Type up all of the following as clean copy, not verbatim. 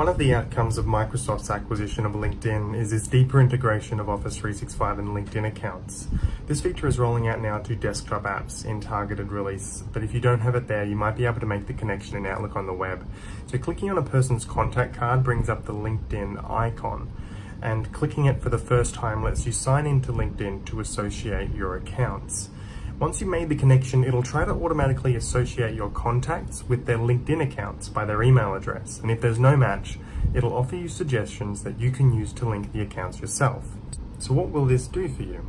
One of the outcomes of Microsoft's acquisition of LinkedIn is its deeper integration of Office 365 and LinkedIn accounts. This feature is rolling out now to desktop apps in targeted release, but if you don't have it there, you might be able to make the connection in Outlook on the web. So clicking on a person's contact card brings up the LinkedIn icon, and clicking it for the first time lets you sign into LinkedIn to associate your accounts. Once you've made the connection, it'll try to automatically associate your contacts with their LinkedIn accounts by their email address. And if there's no match, it'll offer you suggestions that you can use to link the accounts yourself. So what will this do for you?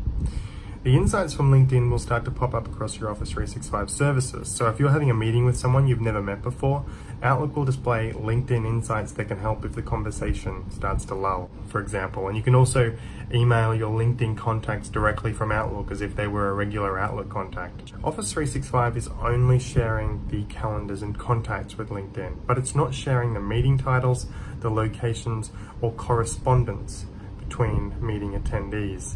The insights from LinkedIn will start to pop up across your Office 365 services. So if you're having a meeting with someone you've never met before, Outlook will display LinkedIn insights that can help if the conversation starts to lull, for example. And you can also email your LinkedIn contacts directly from Outlook as if they were a regular Outlook contact. Office 365 is only sharing the calendars and contacts with LinkedIn, but it's not sharing the meeting titles, the locations, or correspondence between meeting attendees.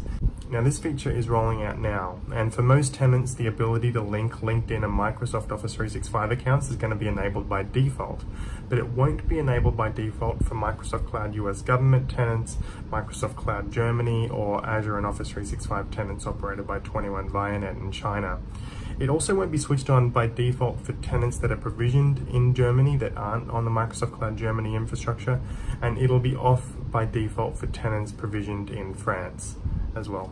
Now this feature is rolling out now, and for most tenants the ability to link LinkedIn and Microsoft Office 365 accounts is going to be enabled by default, but it won't be enabled by default for Microsoft Cloud US government tenants, Microsoft Cloud Germany, or Azure and Office 365 tenants operated by 21 Vianet in China. It also won't be switched on by default for tenants that are provisioned in Germany that aren't on the Microsoft Cloud Germany infrastructure, and it'll be off by default for tenants provisioned in France as well.